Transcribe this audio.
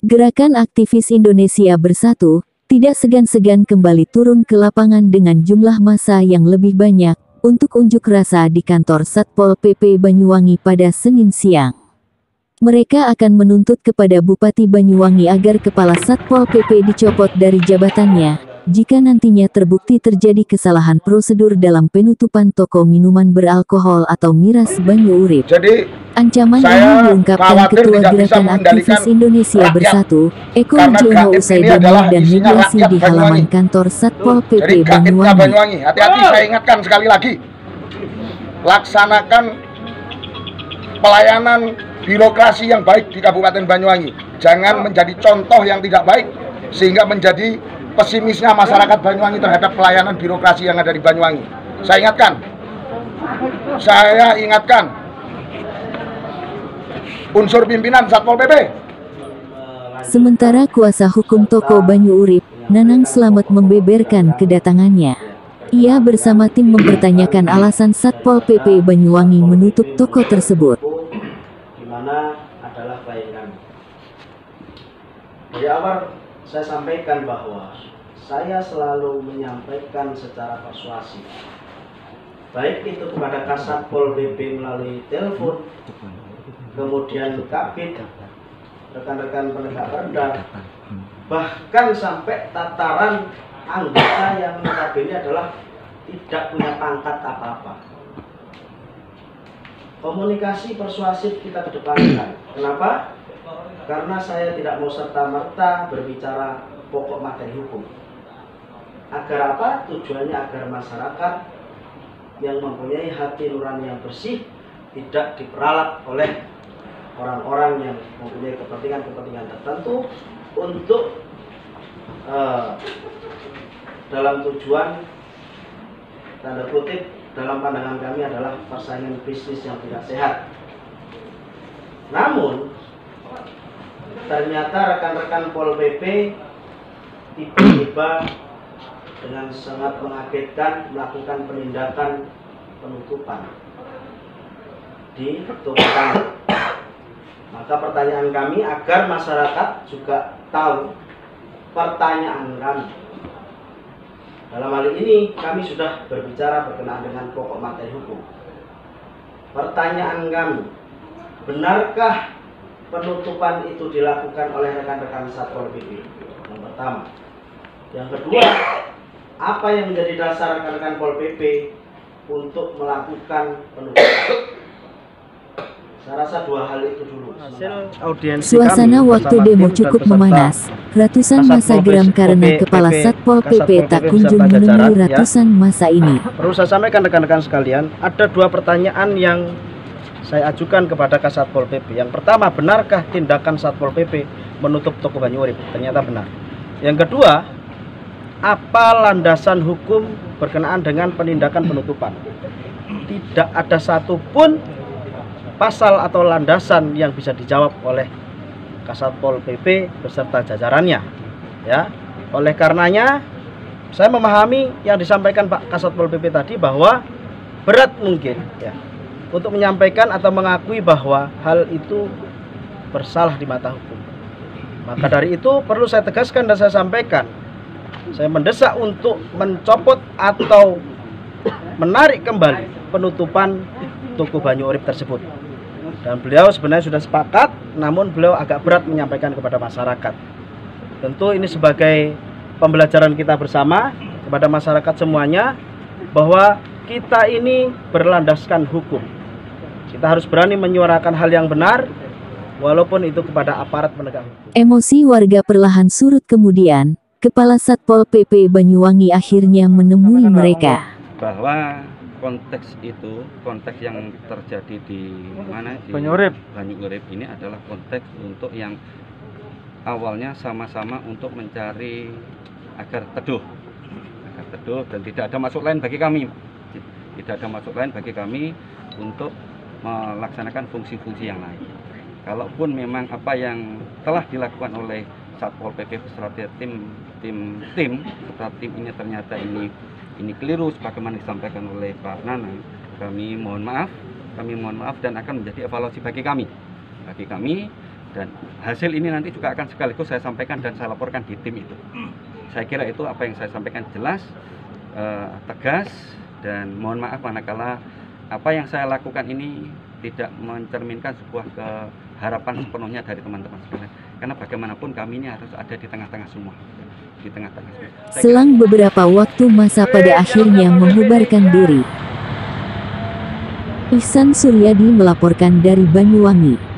Gerakan aktivis Indonesia Bersatu tidak segan-segan kembali turun ke lapangan dengan jumlah massa yang lebih banyak untuk unjuk rasa di kantor Satpol PP Banyuwangi pada Senin siang. Mereka akan menuntut kepada Bupati Banyuwangi agar Kepala Satpol PP dicopot dari jabatannya jika nantinya terbukti terjadi kesalahan prosedur dalam penutupan toko minuman beralkohol atau miras Banyu Urip. Jadi, ancaman ini diungkapkan Ketua Gerakan Aktivis Indonesia Bersatu, Eko Widjono usai demo dan mediasi di halaman kantor Satpol PP Banyuwangi. Hati-hati, saya ingatkan sekali lagi, laksanakan pelayanan birokrasi yang baik di Kabupaten Banyuwangi. Jangan menjadi contoh yang tidak baik sehingga menjadi pesimisnya masyarakat Banyuwangi terhadap pelayanan birokrasi yang ada di Banyuwangi. Saya ingatkan unsur pimpinan Satpol PP. Sementara kuasa hukum toko Banyu Urip, Nanang Slamet, membeberkan kedatangannya. Ia bersama tim mempertanyakan alasan Satpol PP Banyuwangi menutup toko tersebut. Di mana adalah klien kami. Dari awal saya sampaikan bahwa saya selalu menyampaikan secara persuasif, baik itu kepada Kasatpol PP melalui telepon, kemudian Kabid, rekan-rekan penegak perda, bahkan sampai tataran anggota yang notabene adalah tidak punya pangkat apa-apa. Komunikasi persuasif kita kedepankan. Kenapa? Karena saya tidak mau serta-merta berbicara pokok materi hukum. Agar apa? Tujuannya agar masyarakat yang mempunyai hati nurani yang bersih tidak diperalat oleh orang-orang yang mempunyai kepentingan-kepentingan tertentu untuk dalam tujuan tanda kutip dalam pandangan kami adalah persaingan bisnis yang tidak sehat. Namun ternyata rekan-rekan Pol PP tiba-tiba dengan sangat mengagetkan melakukan penindakan penutupan di toko kami. Maka pertanyaan kami agar masyarakat juga tahu pertanyaan kami. Dalam hal ini kami sudah berbicara berkenaan dengan pokok materi hukum. Pertanyaan kami, benarkah penutupan itu dilakukan oleh rekan-rekan Satpol PP? Yang pertama. Yang kedua, apa yang menjadi dasar rekan-rekan Pol PP untuk melakukan penutupan? Saya rasa dua hal itu dulu. Suasana waktu demo cukup memanas. Ratusan massa geram karena Kepala Satpol PP tak kunjung menemui ratusan massa ini. Perlu saya sampaikan rekan-rekan sekalian, ada dua pertanyaan yang saya ajukan kepada Kasatpol PP. Yang pertama, benarkah tindakan Satpol PP menutup toko Banyu Urip? Ternyata benar. Yang kedua, apa landasan hukum berkenaan dengan penindakan penutupan? Tidak ada satupun pasal atau landasan yang bisa dijawab oleh Kasatpol PP beserta jajarannya. Ya, oleh karenanya saya memahami yang disampaikan Pak Kasatpol PP tadi bahwa berat mungkin ya untuk menyampaikan atau mengakui bahwa hal itu bersalah di mata hukum. Maka dari itu perlu saya tegaskan dan saya sampaikan, saya mendesak untuk mencopot atau menarik kembali penutupan toko Banyu Urip tersebut. Dan beliau sebenarnya sudah sepakat, namun beliau agak berat menyampaikan kepada masyarakat. Tentu ini sebagai pembelajaran kita bersama kepada masyarakat semuanya, bahwa kita ini berlandaskan hukum. Kita harus berani menyuarakan hal yang benar, walaupun itu kepada aparat penegak hukum. Emosi warga perlahan surut kemudian, Kepala Satpol PP Banyuwangi akhirnya menemui mereka. Bahwa konteks itu, konteks yang terjadi di mana, di Banyu Urip ini adalah konteks untuk yang awalnya sama-sama untuk mencari agar teduh dan tidak ada masuk lain bagi kami, untuk melaksanakan fungsi-fungsi yang lain. Kalaupun memang apa yang telah dilakukan oleh Satpol PP beserta tim ini ternyata ini keliru sebagaimana disampaikan oleh Pak Nanang, kami mohon maaf dan akan menjadi evaluasi bagi kami Dan hasil ini nanti juga akan sekaligus saya sampaikan dan saya laporkan di tim itu. Saya kira itu apa yang saya sampaikan jelas, tegas, dan mohon maaf manakala apa yang saya lakukan ini tidak mencerminkan sebuah harapan sepenuhnya dari teman-teman sekalian. Karena bagaimanapun kami ini harus ada di tengah-tengah semua. Di tengah-tengah semua. Selang beberapa waktu masa pada akhirnya membubarkan diri. Ihsan Suryadi melaporkan dari Banyuwangi.